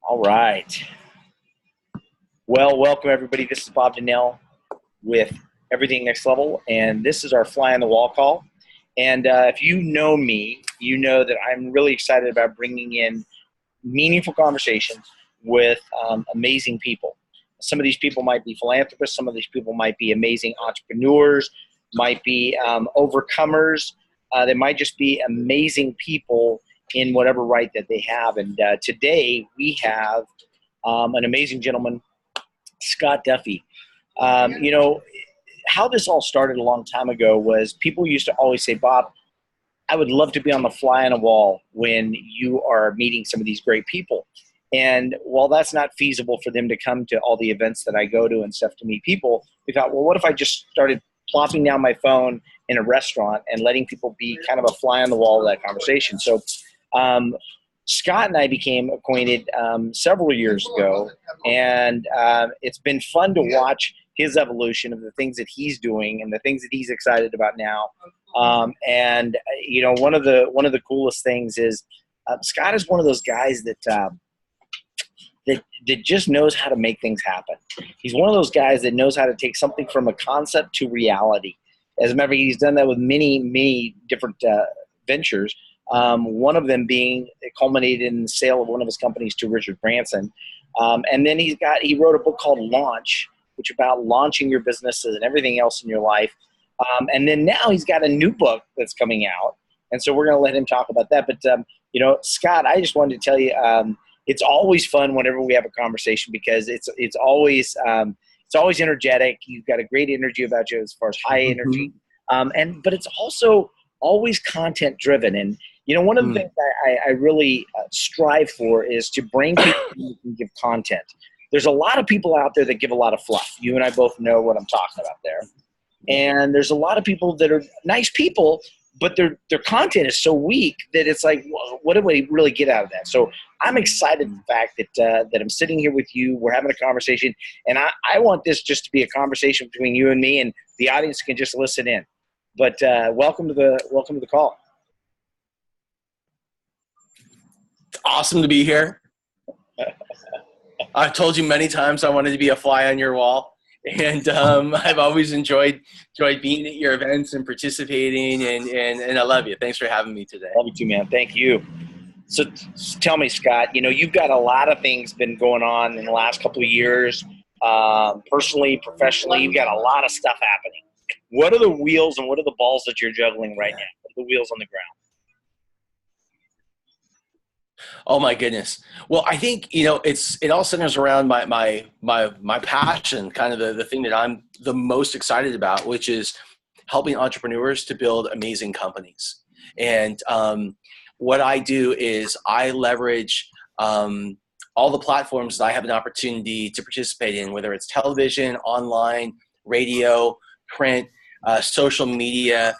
All right. Well, welcome everybody. This is Bob Donnell with Everything Next Level, and this is our Fly on the Wall call. And if you know me, you know that I'm really excited about bringing in meaningful conversations with amazing people. Some of these people might be philanthropists. Some of these people might be amazing entrepreneurs, might be overcomers. They might just be amazing people in whatever right that they have. And today we have an amazing gentleman, Scott Duffy. You know, how this all started a long time ago was people used to always say, Bob, I would love to be on the fly on a wall when you are meeting some of these great people. And while that's not feasible for them to come to all the events that I go to and stuff to meet people, we thought, well, what if I just started plopping down my phone in a restaurant and letting people be kind of a fly on the wall of that conversation? So Scott and I became acquainted several years ago, and it's been fun to watch his evolution of the things that he's doing and the things that he's excited about now. And you know, one of the coolest things is Scott is one of those guys that just knows how to make things happen. He's one of those guys that knows how to take something from a concept to reality. As a matter of fact, he's done that with many different ventures. One of them being culminated in the sale of one of his companies to Richard Branson. And then he wrote a book called Launch, which is about launching your businesses and everything else in your life. And then now he's got a new book that's coming out. And so we're going to let him talk about that. But, you know, Scott, I just wanted to tell you, it's always fun whenever we have a conversation because it's always energetic. You've got a great energy about you as far as high energy. But it's also always content driven. And, you know, one of the things I really strive for is to bring people who can give content. There's a lot of people out there that give a lot of fluff. You and I both know what I'm talking about there. And there's a lot of people that are nice people, but their content is so weak that it's like, what do we really get out of that? So I'm excited the fact that I'm sitting here with you. We're having a conversation, and I want this just to be a conversation between you and me, and the audience can just listen in. But welcome to the call. It's awesome to be here. I've told you many times I wanted to be a fly on your wall, and I've always enjoyed being at your events and participating, and I love you. Thanks for having me today. Love you too, man. Thank you. So tell me, Scott, you know, you've got a lot of things been going on in the last couple of years, personally, professionally. You've got a lot of stuff happening. What are the wheels and what are the balls that you're juggling right now? What are the wheels on the ground? Oh my goodness. Well, I think, you know, it all centers around my passion, kind of the thing that I'm the most excited about, which is helping entrepreneurs to build amazing companies. And what I do is I leverage all the platforms that I have an opportunity to participate in, whether it's television, online, radio, print, social media,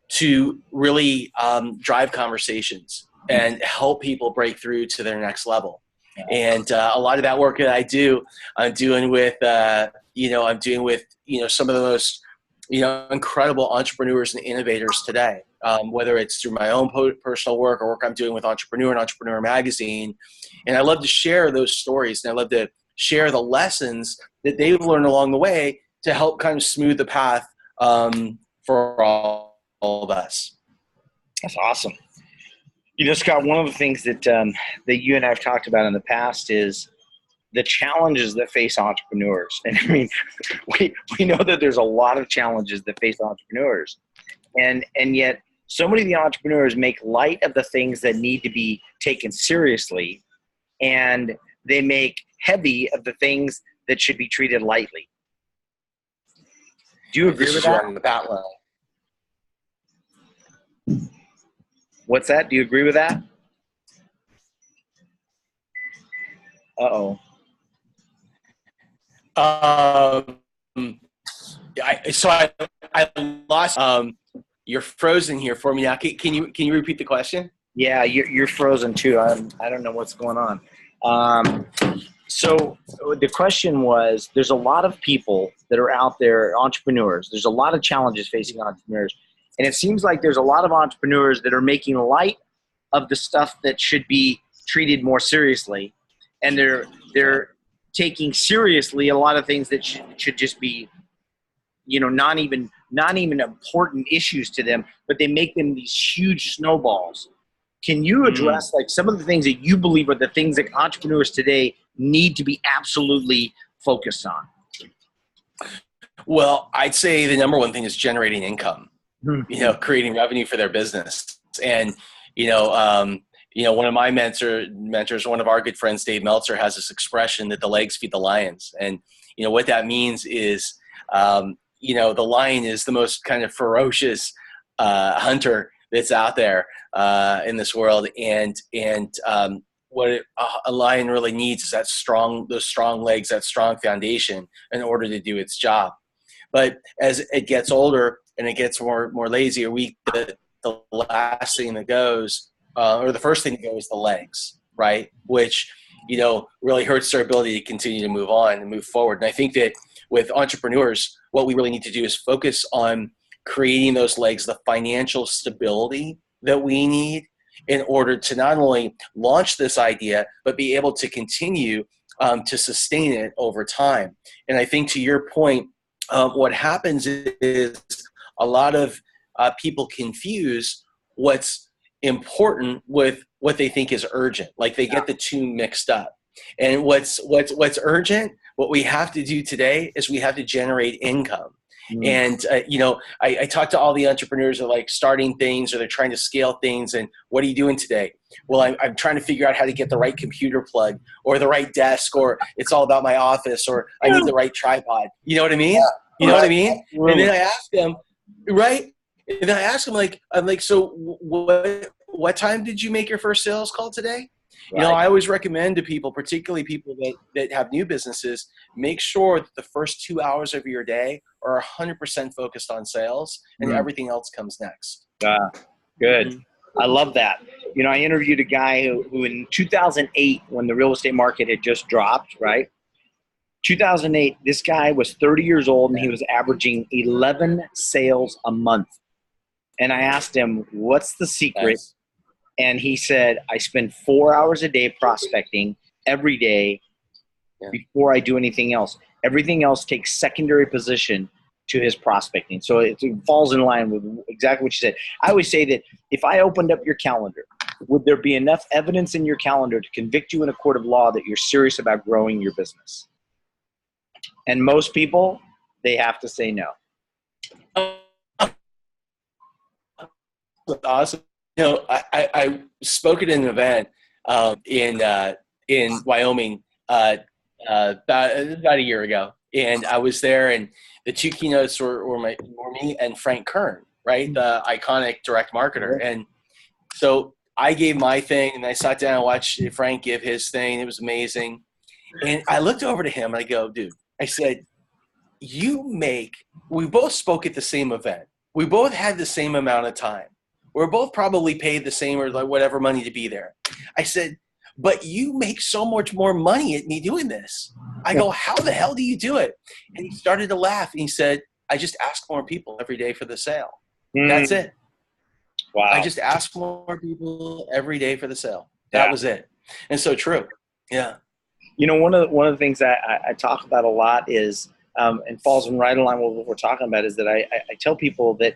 to really drive conversations and help people break through to their next level. And a lot of that work that I do, I'm doing with some of the most, you know, incredible entrepreneurs and innovators today, whether it's through my own personal work or work I'm doing with Entrepreneur and Entrepreneur Magazine. And I love to share those stories, and I love to share the lessons that they've learned along the way to help kind of smooth the path for all of us. That's awesome. You know, Scott, one of the things that you and I have talked about in the past is the challenges that face entrepreneurs. And I mean, we know that there's a lot of challenges that face entrepreneurs. And yet so many of the entrepreneurs make light of the things that need to be taken seriously, and they make heavy of the things that should be treated lightly. Do you agree with that? On the bat line. What's that? Do you agree with that? Uh-oh. I lost. You're frozen here for me now. Can you repeat the question? Yeah, you're frozen too. I don't know what's going on. So the question was, there's a lot of people that are out there, entrepreneurs. There's a lot of challenges facing entrepreneurs. And it seems like there's a lot of entrepreneurs that are making light of the stuff that should be treated more seriously. and they're taking seriously a lot of things that should just be, not even important issues to them, but they make them these huge snowballs. Can you address like some of the things that you believe are the things that entrepreneurs today need to be absolutely focused on? Well, I'd say the number one thing is generating income, creating revenue for their business. And, one of my mentors, one of our good friends, Dave Meltzer, has this expression that the legs feed the lions. And, what that means is, the lion is the most kind of ferocious hunter that's out there in this world. And what a lion really needs is those strong legs, that strong foundation in order to do its job. But as it gets older and it gets more lazy or weak, the last thing that goes, or the first thing to go, is the legs, right? Which, really hurts their ability to continue to move on and move forward. And I think that with entrepreneurs, what we really need to do is focus on creating those legs, the financial stability that we need in order to not only launch this idea, but be able to continue to sustain it over time. And I think to your point, what happens is a lot of people confuse what's important with what they think is urgent. Like they get the two mixed up. And what's urgent, what we have to do today is we have to generate income. And, I talk to all the entrepreneurs who are like starting things or they're trying to scale things. And what are you doing today? Well, I'm trying to figure out how to get the right computer plug or the right desk, or it's all about my office, or I need the right tripod. You know what I mean? Yeah, you know what I mean? Absolutely. And then I ask them, right? And then I ask them, I'm like, so what time did you make your first sales call today? Right. I always recommend to people, particularly people that have new businesses, make sure that the first 2 hours of your day are 100% focused on sales, and everything else comes next. Good. I love that. I interviewed a guy who in 2008, when the real estate market had just dropped, right? 2008, this guy was 30 years old and he was averaging 11 sales a month. And I asked him, what's the secret? Nice. And he said, I spend 4 hours a day prospecting every day before I do anything else. Everything else takes secondary position to his prospecting. So it falls in line with exactly what you said. I always say that if I opened up your calendar, would there be enough evidence in your calendar to convict you in a court of law that you're serious about growing your business? And most people, they have to say no. Awesome. I spoke at an event in Wyoming about a year ago, and I was there, and the two keynotes were me and Frank Kern, right, the iconic direct marketer. And so I gave my thing, and I sat down and watched Frank give his thing. It was amazing. And I looked over to him, and I go, dude, I said, we both spoke at the same event. We both had the same amount of time. We're both probably paid the same or like whatever money to be there. I said, but you make so much more money at me doing this. I go, how the hell do you do it? And he started to laugh. And he said, I just ask more people every day for the sale. That's it. Wow. I just ask more people every day for the sale. That was it. And so true. Yeah. One of the things that I talk about a lot is, and falls in right in line with what we're talking about, is that I tell people that,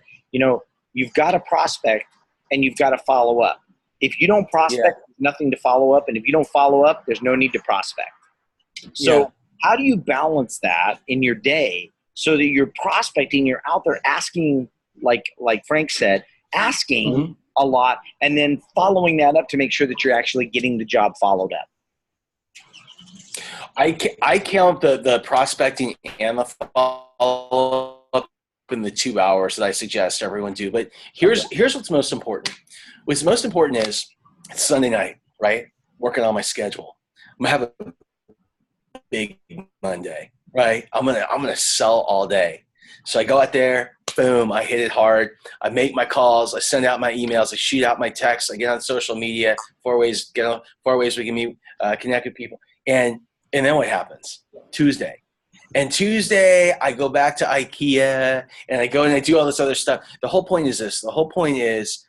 you've got to prospect and you've got to follow up. If you don't prospect, there's nothing to follow up. And if you don't follow up, there's no need to prospect. So how do you balance that in your day so that you're prospecting, you're out there asking, like Frank said, asking a lot, and then following that up to make sure that you're actually getting the job followed up? I count the prospecting and the follow-up in the 2 hours that I suggest everyone do. But here's what's most important. What's most important is it's Sunday night, right? Working on my schedule. I'm gonna have a big Monday, right? I'm gonna sell all day. So I go out there, boom, I hit it hard. I make my calls, I send out my emails, I shoot out my texts, I get on social media, 4 ways we can meet, connect with people. And then what happens? Tuesday. And Tuesday, I go back to IKEA, and I go and I do all this other stuff. The whole point is this. The whole point is,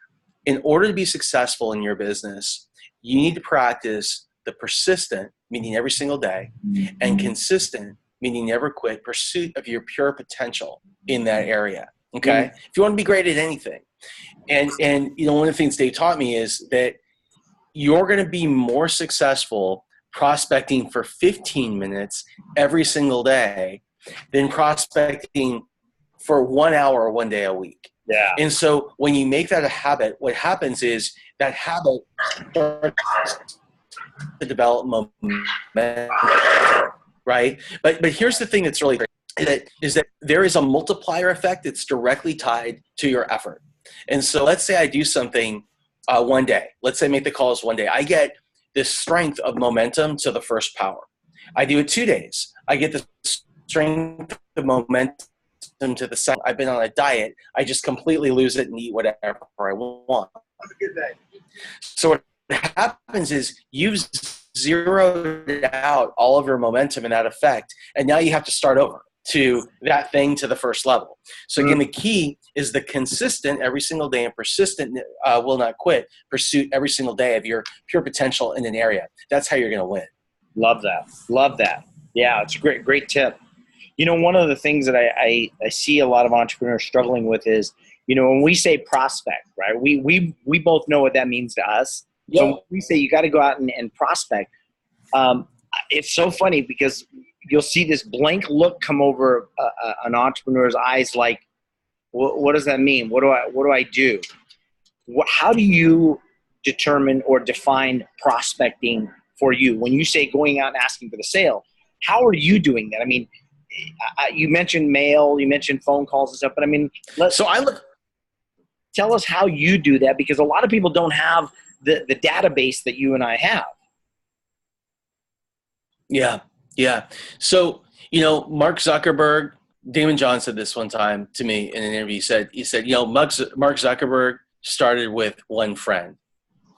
in order to be successful in your business, you need to practice the persistent meaning every single day, and consistent, meaning never quit, pursuit of your pure potential in that area. Okay. If you want to be great at anything. And one of the things Dave taught me is that you're going to be more successful prospecting for 15 minutes every single day than prospecting for 1 hour, 1 day a week. Yeah. And so when you make that a habit, what happens is that habit starts to develop momentum, right? But here's the thing that's really great, is that there is a multiplier effect that's directly tied to your effort. And so let's say I do something one day. Let's say I make the calls one day. I get this strength of momentum to the first power. I do it 2 days. I get the strength of momentum to the second. I've been on a diet. I just completely lose it and eat whatever I want. Have a good day. So what happens is you've zeroed out all of your momentum and that effect, and now you have to start over to that thing to the first level. So again, the key is the consistent every single day and persistent will not quit pursuit every single day of your pure potential in an area. That's how you're going to win. Love that. Love that. Yeah, it's a great tip. One of the things that I see a lot of entrepreneurs struggling with is, when we say prospect, right? We both know what that means to us. So when we say you got to go out and prospect, it's so funny because you'll see this blank look come over an entrepreneur's eyes, like, what does that mean? What do I do? How do you determine or define prospecting for you? When you say going out and asking for the sale, how are you doing that? I mean, you mentioned mail, you mentioned phone calls and stuff, but I mean, tell us how you do that, because a lot of people don't have the database that you and I have. Yeah. So, Mark Zuckerberg, Damon John said this one time to me in an interview. He said, Mark Zuckerberg started with one friend.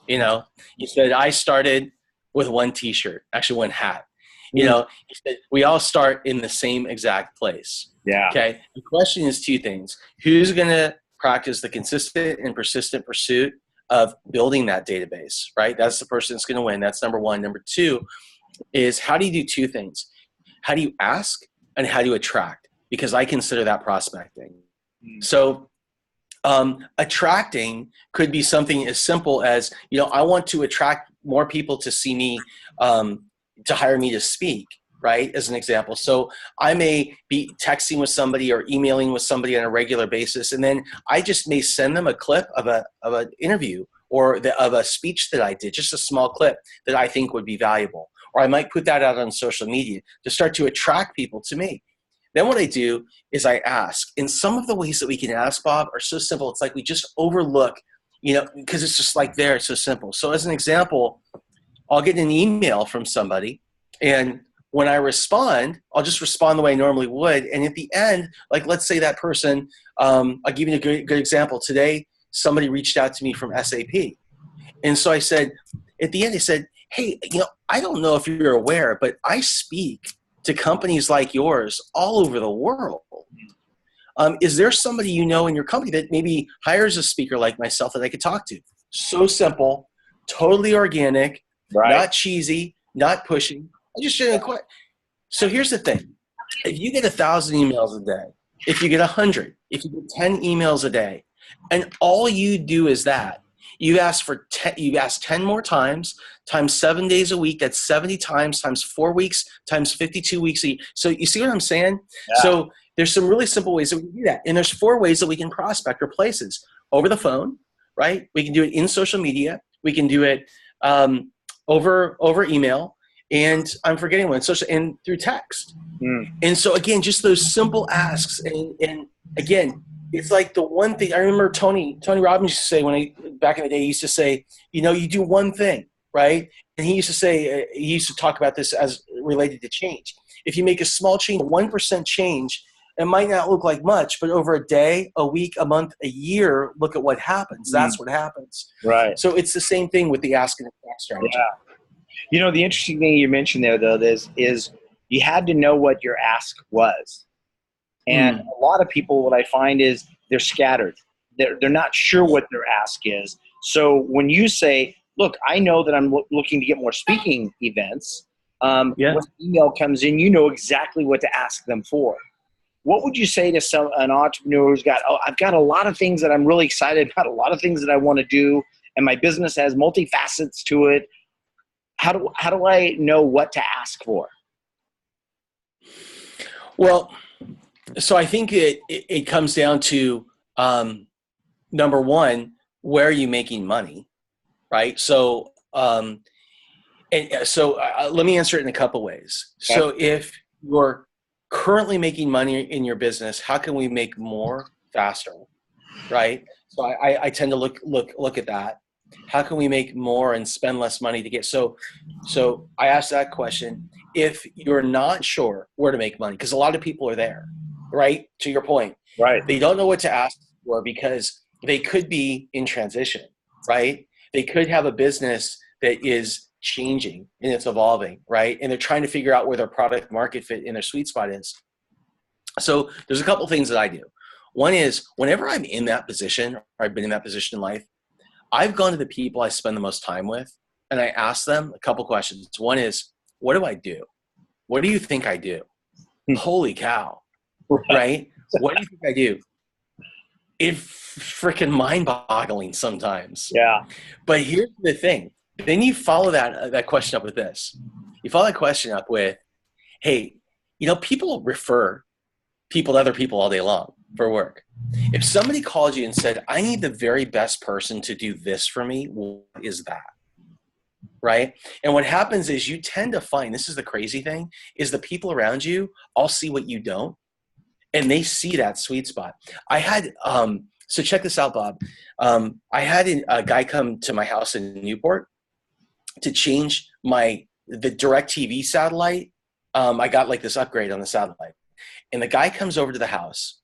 He said, I started with one t-shirt, actually one hat. He said, we all start in the same exact place. Yeah. Okay. The question is two things. Who's going to practice the consistent and persistent pursuit of building that database, right? That's the person that's going to win. That's number one. Number two is, how do you do two things? How do you ask and how do you attract? Because I consider that prospecting. So attracting could be something as simple as, I want to attract more people to see me, to hire me to speak, right? As an example. So I may be texting with somebody or emailing with somebody on a regular basis, and then I just may send them a clip of an interview or of a speech that I did, just a small clip that I think would be valuable. Or I might put that out on social media to start to attract people to me. Then what I do is I ask. And some of the ways that we can ask, Bob, are so simple. It's like we just overlook, because it's just like there, it's so simple. So as an example, I'll get an email from somebody, and when I respond, I'll just respond the way I normally would. And at the end, like, let's say that person, I'll give you a good example. Today, somebody reached out to me from SAP. And so I said, at the end, I said, hey, I don't know if you're aware, but I speak to companies like yours all over the world. Is there somebody in your company that maybe hires a speaker like myself that I could talk to? So simple, totally organic, right? Not cheesy, not pushing. I just didn't quit. So here's the thing. If you get 1,000 emails a day, if you get 100, if you get 10 emails a day, and all you do is that, you ask 10 more times 7 days a week. That's 70 times 4 weeks times 52 weeks. So you see what I'm saying? Yeah. So there's some really simple ways that we can do that. And there's 4 ways that we can prospect or places: over the phone, right? We can do it in social media. We can do it over email. And I'm forgetting one, social, and through text. And so again, just those simple asks. And again, it's like the one thing I remember Tony Robbins used to say back in the day, he used to say, you do one thing, right? And he used to say, he used to talk about this as related to change. If you make a small change, 1% change, it might not look like much, but over a day, a week, a month, a year, look at what happens. That's what happens. Right. So it's the same thing with the ask and attract strategy. Yeah. The interesting thing you mentioned there, though, is you had to know what your ask was. And a lot of people, what I find is they're scattered. They're not sure what their ask is. So when you say, look, I know that I'm looking to get more speaking events, Yeah. When an email comes in, you know exactly what to ask them for. What would you say to an entrepreneur who's got, I've got a lot of things that I'm really excited about, a lot of things that I want to do, and my business has multifacets to it. How do I know what to ask for? Well, so I think it comes down to, number one, where are you making money, right? So, let me answer it in a couple ways. Okay. So if you're currently making money in your business, how can we make more faster, right? So I tend to look at that. How can we make more and spend less money to get? So I asked that question. If you're not sure where to make money, because a lot of people are there, right? To your point, Right. they don't know what to ask for because they could be in transition, right? They could have a business that is changing and it's evolving, right? And they're trying to figure out where their product market fit in their sweet spot is. So there's a couple things that I do. One is whenever I'm in that position, or I've been in that position in life, I've gone to the people I spend the most time with and I ask them a couple questions. One is, what do I do? What do you think I do? Holy cow, right? What do you think I do? It's freaking mind-boggling sometimes. Yeah. But here's the thing. Then you follow that question up with this. You follow that question up with, hey, people refer people to other people all day long for work. If somebody called you and said, I need the very best person to do this for me, what is that? Right? And what happens is you tend to find, this is the crazy thing, is the people around you all see what you don't, and they see that sweet spot. I had, so check this out, Bob. I had a guy come to my house in Newport to change the DirecTV satellite. I got like this upgrade on the satellite. And the guy comes over to the house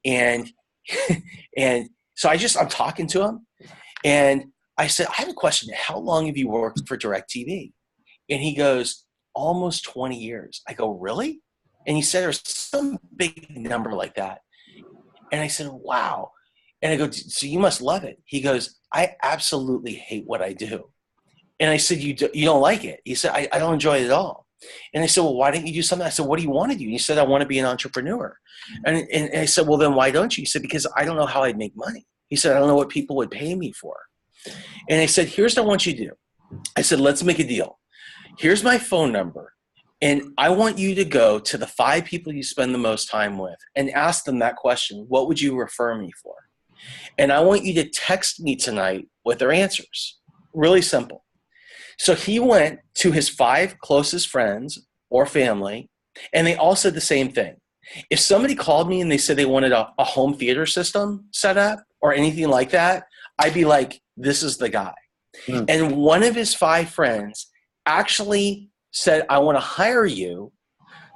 and so I'm talking to him and I said, I have a question. How long have you worked for DirecTV? And he goes, almost 20 years. I go, really? And he said, there's some big number like that. And I said, wow. And I go, so you must love it. He goes, I absolutely hate what I do. And I said, you don't like it? He said, I don't enjoy it at all. And I said, well, why don't you do something? I said, what do you want to do? And he said, I want to be an entrepreneur. And I said, well, then why don't you? He said, because I don't know how I'd make money. He said, I don't know what people would pay me for. And I said, here's what I want you to do. I said, let's make a deal. Here's my phone number. And I want you to go to the 5 people you spend the most time with and ask them that question. What would you refer me for? And I want you to text me tonight with their answers. Really simple. So he went to his 5 closest friends or family, and they all said the same thing. If somebody called me and they said they wanted a home theater system set up or anything like that, I'd be like, this is the guy. Mm. And one of his 5 friends actually said, I want to hire you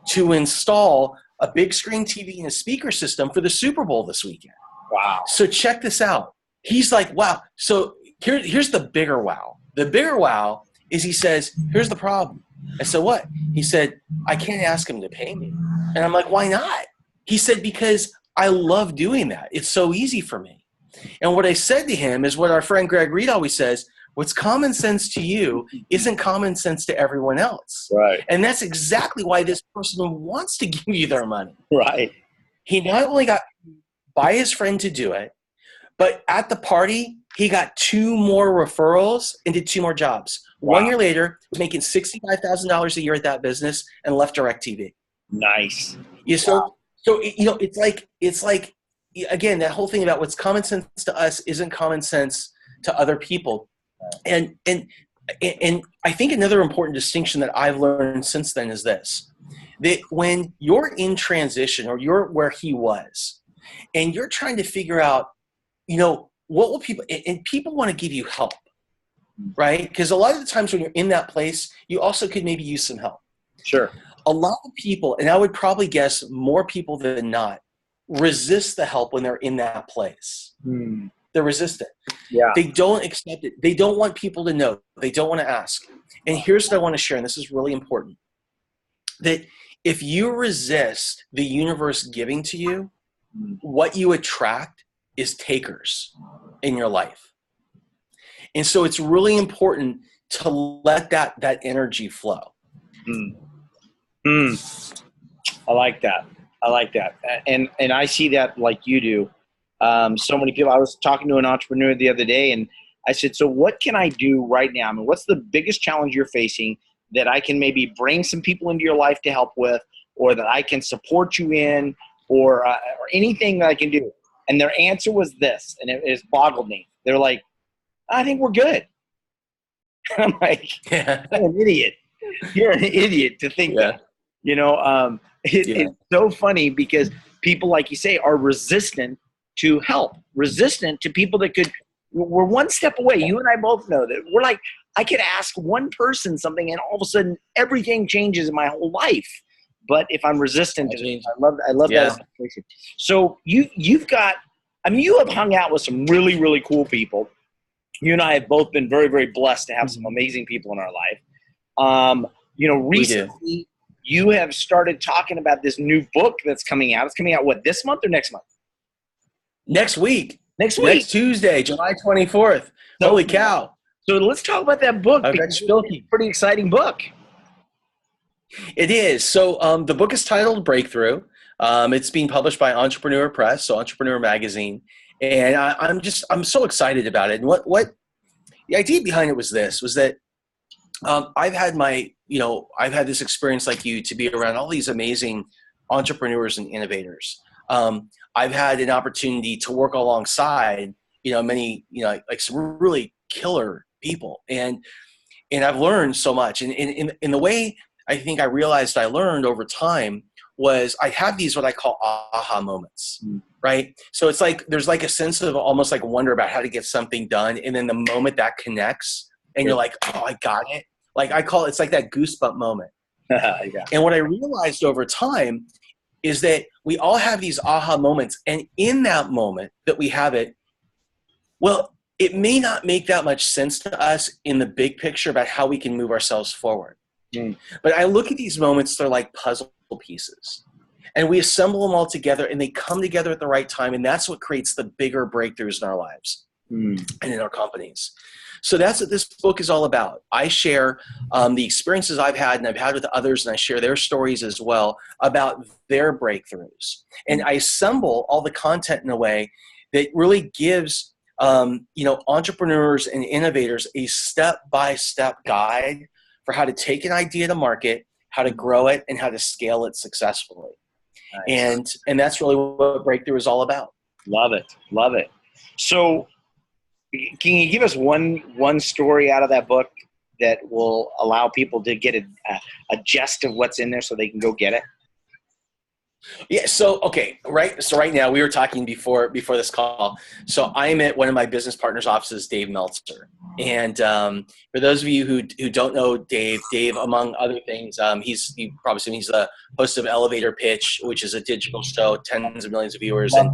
to install a big screen TV and a speaker system for the Super Bowl this weekend. Wow. So check this out. He's like, wow. So here's the bigger wow. The bigger wow is he says, here's the problem. I said, what? He said, I can't ask him to pay me. And I'm like, why not? He said, because I love doing that. It's so easy for me. And what I said to him is what our friend Greg Reed always says, what's common sense to you isn't common sense to everyone else. Right. And that's exactly why this person wants to give you their money. Right. He not only got by his friend to do it, but at the party, he got 2 more referrals and did 2 more jobs. Wow. 1 year later, making $65,000 a year at that business and left DirecTV. Nice. Yeah, so it's like again, that whole thing about what's common sense to us isn't common sense to other people. And I think another important distinction that I've learned since then is this, that when you're in transition or you're where he was and you're trying to figure out, what will people, and people want to give you help, right? Because a lot of the times when you're in that place, you also could maybe use some help. Sure. A lot of people, and I would probably guess more people than not, resist the help when they're in that place. They're resistant. Yeah. They don't accept it. They don't want people to know. They don't want to ask. And here's what I want to share, and this is really important, that if you resist the universe giving to you, what you attract is takers in your life. And so it's really important to let that energy flow. Mm. Mm. I like that. I like that. And I see that like you do. So many people. I was talking to an entrepreneur the other day, and I said, "So what can I do right now? I mean, what's the biggest challenge you're facing that I can maybe bring some people into your life to help with, or that I can support you in, or anything that I can do?" And their answer was this, and it boggled me. They're like, "I think we're good." I'm like, Yeah. "You're an idiot. You're an idiot to think Yeah. that." You know, Yeah. it's so funny because people, like you say, are resistant to help, resistant to people that could. We're one step away. You and I both know that. We're like, I could ask one person something, and all of a sudden, everything changes in my whole life. But if I'm resistant to it, I love Yeah. that situation. So you've got. I mean, you have hung out with some really, really cool people. You and I have both been very, very blessed to have some amazing people in our life. We do. Recently you have started talking about this new book that's coming out. It's coming out what, this month or next month? Next week. Next week. Next Tuesday, July 24th. So, Holy cow. So let's talk about that book. I've got Because it's a pretty exciting book. It is. So the book is titled Breakthrough. It's being published by Entrepreneur Press, so Entrepreneur Magazine. And I'm so excited about it. And what the idea behind it was that I've had this experience like you to be around all these amazing entrepreneurs and innovators. I've had an opportunity to work alongside, many, like some really killer people. And I've learned so much. And in the way I think I realized I learned over time was I have these, what I call aha moments, right? So it's like, there's like a sense of almost like wonder about how to get something done. And then the moment that connects and you're like, oh, I got it. Like it's like that goosebump moment. Yeah. And what I realized over time is that we all have these aha moments. And in that moment that we have it, well, it may not make that much sense to us in the big picture about how we can move ourselves forward. But I look at these moments, they're like puzzle pieces. And we assemble them all together and they come together at the right time. And that's what creates the bigger breakthroughs in our lives and in our companies. So that's what this book is all about. I share the experiences I've had and I've had with others, and I share their stories as well about their breakthroughs. And I assemble all the content in a way that really gives entrepreneurs and innovators a step-by-step guide for how to take an idea to market, how to grow it, and how to scale it successfully. Nice. And that's really what Breakthrough is all about. Love it. Love it. So can you give us one story out of that book that will allow people to get a gist of what's in there so they can go get it? Yeah. So, okay. Right. So right now we were talking before this call. So I'm at one of my business partners' offices, Dave Meltzer. And for those of you who don't know Dave, among other things, you probably seen he's the host of Elevator Pitch, which is a digital show, tens of millions of viewers, and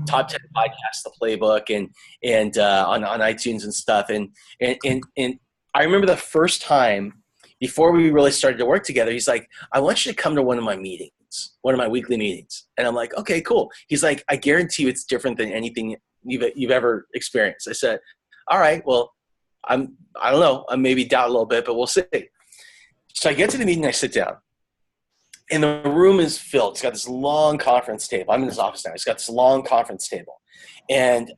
top 10 podcasts, The Playbook, and on iTunes and stuff. And I remember the first time before we really started to work together, he's like, I want you to come to one of my meetings. One of my weekly meetings. And I'm like, okay, cool. He's like, I guarantee you it's different than anything you've ever experienced. I said, all right, well, I don't know. I maybe doubt a little bit, but we'll see. So I get to the meeting, I sit down, and the room is filled. It's got this long conference table. I'm in his office now. It's got this long conference table. And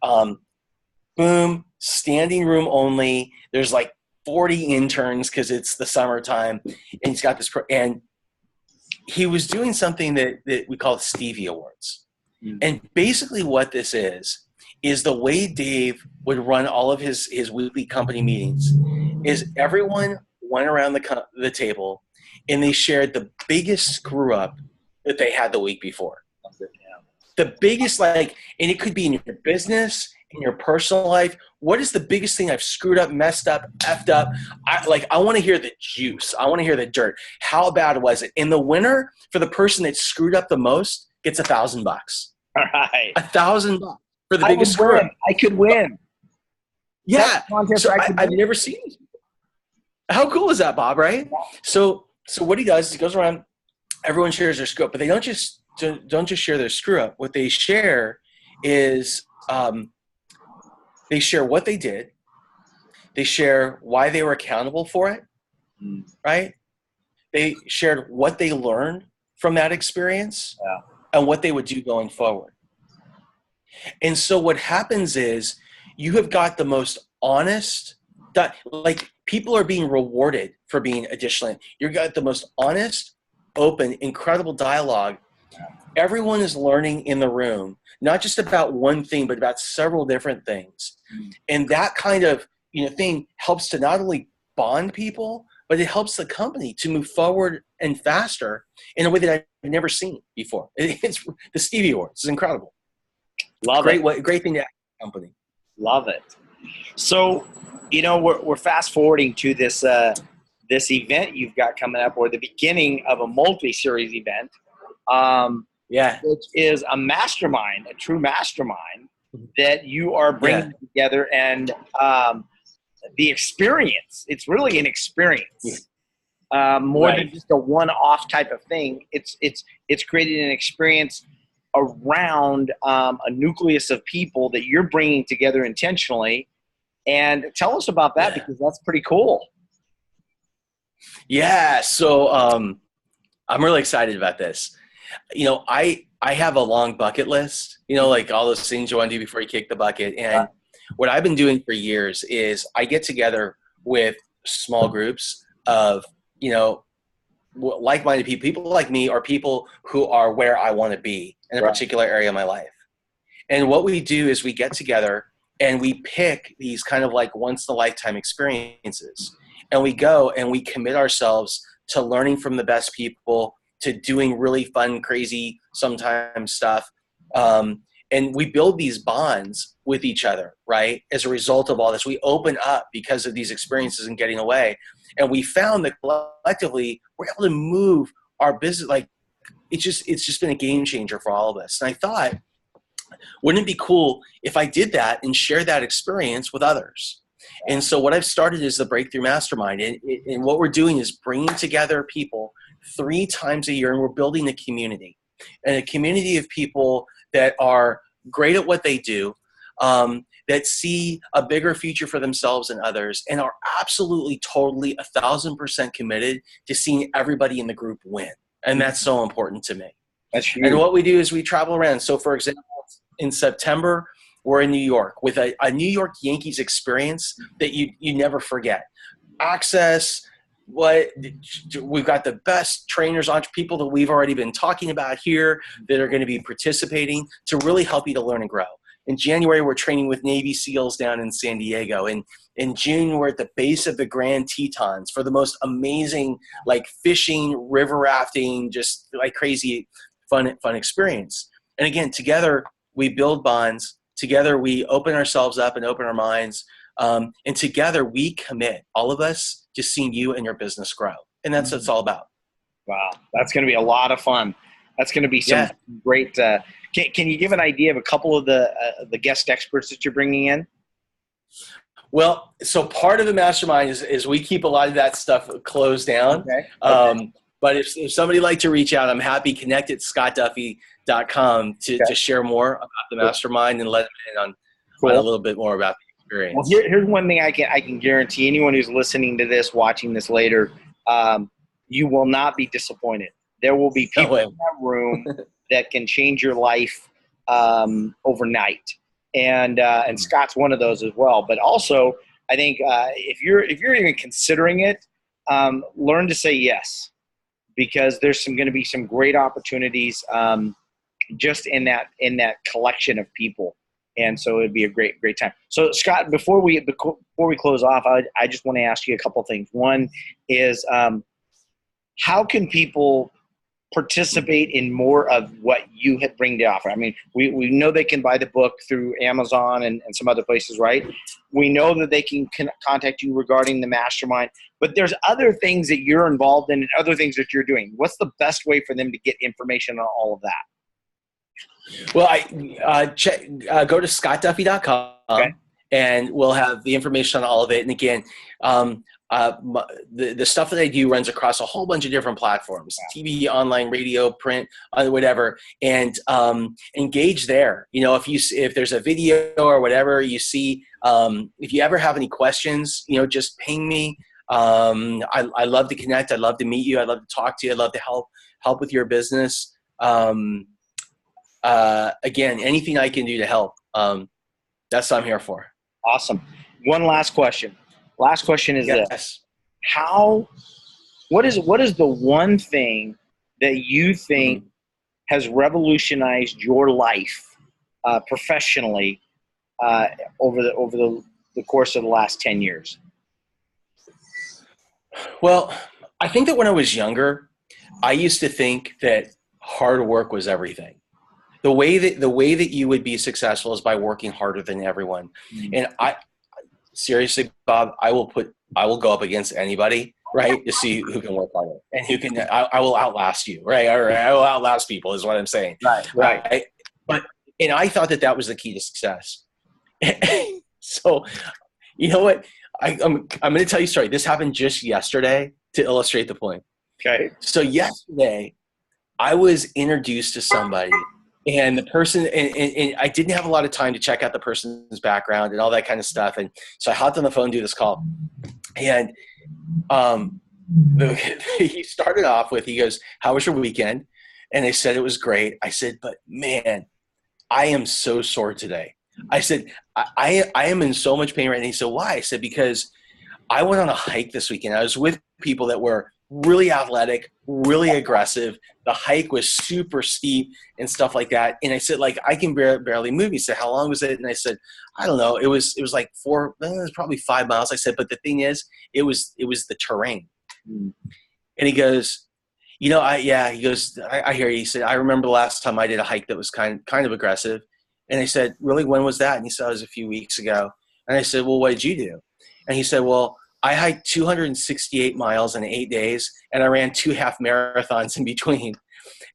boom, standing room only. There's like 40 interns because it's the summertime. And he's got this, and he was doing something that we call Stevie Awards. And basically what this is the way Dave would run all of his weekly company meetings is everyone went around the table and they shared the biggest screw up that they had the week before. The biggest, and it could be in your business, in your personal life. What is the biggest thing I've screwed up, messed up, effed up? I want to hear the juice. I want to hear the dirt. How bad was it? And the winner for the person that screwed up the most gets $1,000. All right. $1,000 for the biggest screw up. I could win. Yeah. So I've never seen it. How cool is that, Bob? Right? So what he does is he goes around. Everyone shares their screw up, but they don't just share their screw up. What they share is they share what they did. They share why they were accountable for it, right? they shared what they learned from that experience and what they would do going forward. And so what happens is you have got the most honest, like people are being rewarded for being additional. You've got the most honest, open, incredible dialogue. Everyone is learning in the room, not just about one thing, but about several different things. And that kind of thing helps to not only bond people, but it helps the company to move forward and faster in a way that I've never seen before. It's the Stevie Awards. It's incredible. Love it. Great thing to add to the company. Love it. So, we're fast forwarding to this this event you've got coming up, or the beginning of a multi-series event. Which is a mastermind, a true mastermind that you are bringing together, and the experience. It's really an experience, more than just a one-off type of thing. It's creating an experience around a nucleus of people that you're bringing together intentionally. And tell us about that, because that's pretty cool. Yeah. So I'm really excited about this. I have a long bucket list, like all those things you want to do before you kick the bucket. And what I've been doing for years is I get together with small groups of, like-minded people like me, or people who are where I want to be in a particular area of my life. And what we do is we get together and we pick these kind of like once-in-a-lifetime experiences. And we go and we commit ourselves to learning from the best people, to doing really fun, crazy, sometimes stuff. And we build these bonds with each other, right? As a result of all this, we open up because of these experiences and getting away. And we found that collectively, we're able to move our business. Like it's just been a game changer for all of us. And I thought, wouldn't it be cool if I did that and share that experience with others? And so what I've started is the Breakthrough Mastermind. And what we're doing is bringing together people 3 times a year, and we're building a community. And a community of people that are great at what they do, that see a bigger future for themselves and others, and are absolutely, totally, 1,000% committed to seeing everybody in the group win. And that's so important to me. That's huge. And what we do is we travel around. So for example, in September, we're in New York with a New York Yankees experience that you never forget. Access, we've got the best trainers, people that we've already been talking about here that are going to be participating to really help you to learn and grow. In January, we're training with Navy SEALs down in San Diego. And in June, we're at the base of the Grand Tetons for the most amazing, like fishing, river rafting, just like crazy fun experience. And again, together we build bonds. Together we open ourselves up and open our minds. And together we commit, all of us, to seeing you and your business grow. And that's what it's all about. Wow. That's going to be a lot of fun. That's going to be some great can you give an idea of a couple of the guest experts that you're bringing in? Well, so part of the mastermind is we keep a lot of that stuff closed down. Okay. But if somebody would like to reach out, I'm happy. Connect at scottduffy.com to share more about the mastermind and let them in on a little bit more about the experience. Well, here's one thing I can guarantee anyone who's listening to this, watching this later, you will not be disappointed. There will be people in that room that can change your life overnight, and Scott's one of those as well. But also, I think if you're even considering it, learn to say yes, because there's going to be some great opportunities just in that collection of people, and so it'd be a great time. So Scott, before we close off, I just want to ask you a couple things. One is how can people participate in more of what you bring to offer? I mean, we know they can buy the book through Amazon and some other places, right? We know that they can contact you regarding the mastermind, but there's other things that you're involved in and other things that you're doing. What's the best way for them to get information on all of that? Well, go to scottduffy.com and we'll have the information on all of it. And again, the stuff that I do runs across a whole bunch of different platforms, TV, online, radio, print, whatever, and engage there. If there's a video or whatever you see, if you ever have any questions, just ping me. I love to connect. I'd love to meet you. I'd love to talk to you. I'd love to help with your business. Again, anything I can do to help. That's what I'm here for. Awesome. One last question. Last question is this. What is the one thing that you think has revolutionized your life professionally over the course of the last 10 years? Well, I think that when I was younger, I used to think that hard work was everything. The way that you would be successful is by working harder than everyone. And I seriously, Bob, I will go up against anybody, right, to see who can work harder and who can. I will outlast you, right? Or I will outlast people, is what I'm saying. Right. And I thought that was the key to success. So, you know what? I'm going to tell you a story. This happened just yesterday to illustrate the point. Okay. So yesterday, I was introduced to somebody. And the person, and I didn't have a lot of time to check out the person's background and all that kind of stuff. And so I hopped on the phone to do this call. And he started off with, he goes, "How was your weekend?" And I said, "It was great." I said, "But man, I am so sore today." I said, I am in so much pain right now. He said, "Why?" I said, "Because I went on a hike this weekend. I was with people that were really athletic, really aggressive. The hike was super steep and stuff like that." And I said, like, "I can barely move." He said, "How long was it?" And I said, "I don't know. It was like it was probably 5 miles." I said, "But the thing is, it was the terrain." And he goes, he goes, I hear you. He said, "I remember the last time I did a hike that was kind of aggressive." And I said, "Really? When was that?" And he said, "It was a few weeks ago." And I said, "Well, what did you do?" And he said, "Well, I hiked 268 miles in 8 days, and I ran 2 half marathons in between."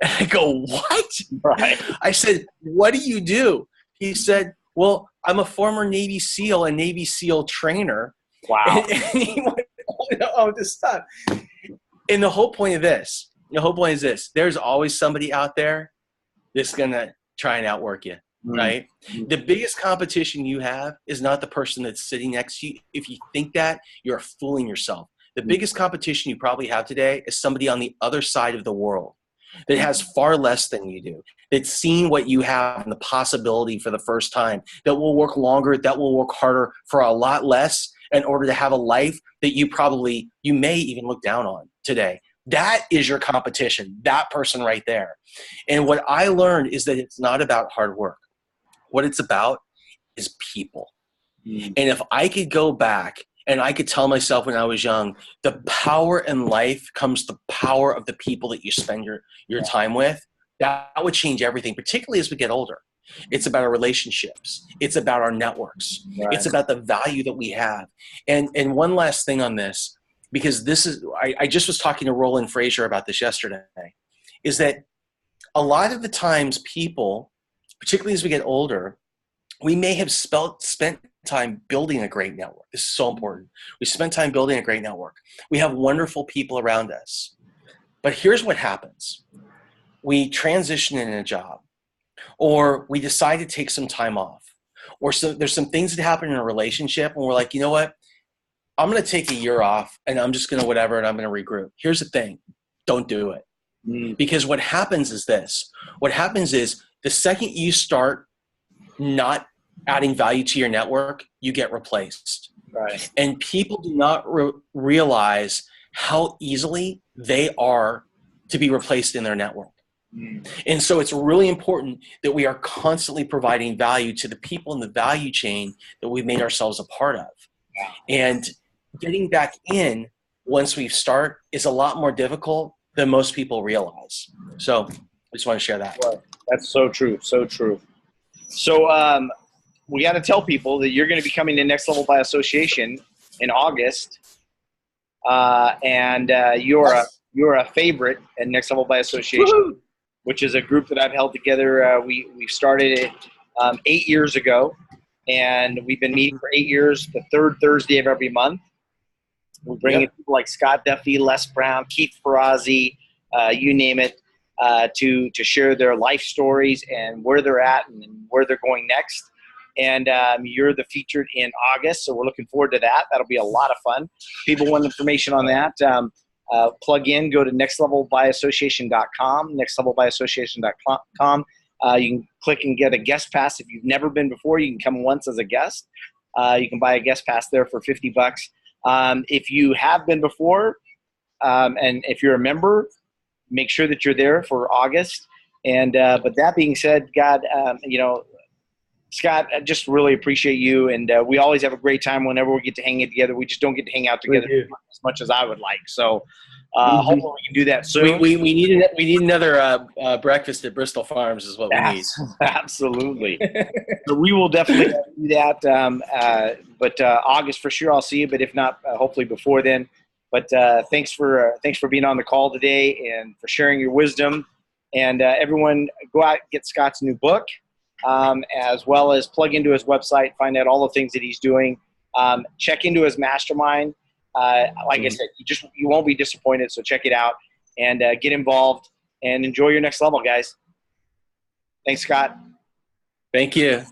And I go, "What?" Right. I said, "What do you do?" He said, "Well, I'm a former Navy SEAL and Navy SEAL trainer." Wow. And he went on all this stuff. And the whole point is this: there's always somebody out there that's going to try and outwork you. Right? The biggest competition you have is not the person that's sitting next to you. If you think that, you're fooling yourself. The biggest competition you probably have today is somebody on the other side of the world that has far less than you do, that's seen what you have and the possibility for the first time, that will work longer, that will work harder for a lot less in order to have a life that you may even look down on today. That is your competition, that person right there. And what I learned is that it's not about hard work. What it's about is people. And if I could go back and I could tell myself when I was young, the power in life comes the power of the people that you spend your time with, that would change everything, particularly as we get older. It's about our relationships. It's about our networks. Right. It's about the value that we have. And one last thing on this, because this is, I just was talking to Roland Frazier about this yesterday, is that a lot of the times people, particularly as we get older, we may have spent time building a great network. This is so important. We spent time building a great network. We have wonderful people around us. But here's what happens. We transition in a job, or we decide to take some time off, or there's some things that happen in a relationship, and we're like, you know what? I'm going to take a year off, and I'm just going to whatever, and I'm going to regroup. Here's the thing. Don't do it. Because what happens is this. What happens is the second you start not adding value to your network, you get replaced. Right. And people do not realize how easily they are to be replaced in their network. And so it's really important that we are constantly providing value to the people in the value chain that we've made ourselves a part of. And getting back in once we start is a lot more difficult than most people realize. So I just want to share that. That's so true. So true. So we got to tell people that you're going to be coming to Next Level by Association in August. And you're a favorite at Next Level by Association. Woo-hoo! Which is a group that I've held together. We started it 8 years ago, and we've been meeting for 8 years, the third Thursday of every month. We're bringing in people like Scott Duffy, Les Brown, Keith Ferrazzi, you name it, to share their life stories and where they're at and where they're going next. and you're the featured in August. So we're looking forward to that. That'll be a lot of fun. People want information on that. Plug in, go to nextlevelbyassociation.com, nextlevelbyassociation.com. You can click and get a guest pass. If you've never been before, you can come once as a guest. You can buy a guest pass there for $50. If you have been before, and if you're a member, make sure that you're there for August. And but that being said, God, Scott, I just really appreciate you, and we always have a great time whenever we get to hang it together. We just don't get to hang out together as much as I would like. So hopefully we can do that soon. We need another breakfast at Bristol Farms is what we need. Absolutely. So we will definitely do that. But August for sure, I'll see you. But if not, hopefully before then. But thanks for being on the call today and for sharing your wisdom. And everyone, go out and get Scott's new book. As well as plug into his website, find out all the things that he's doing. Check into his mastermind. Like I said, you won't be disappointed. So check it out and get involved and enjoy your next level, guys. Thanks, Scott. Thank you.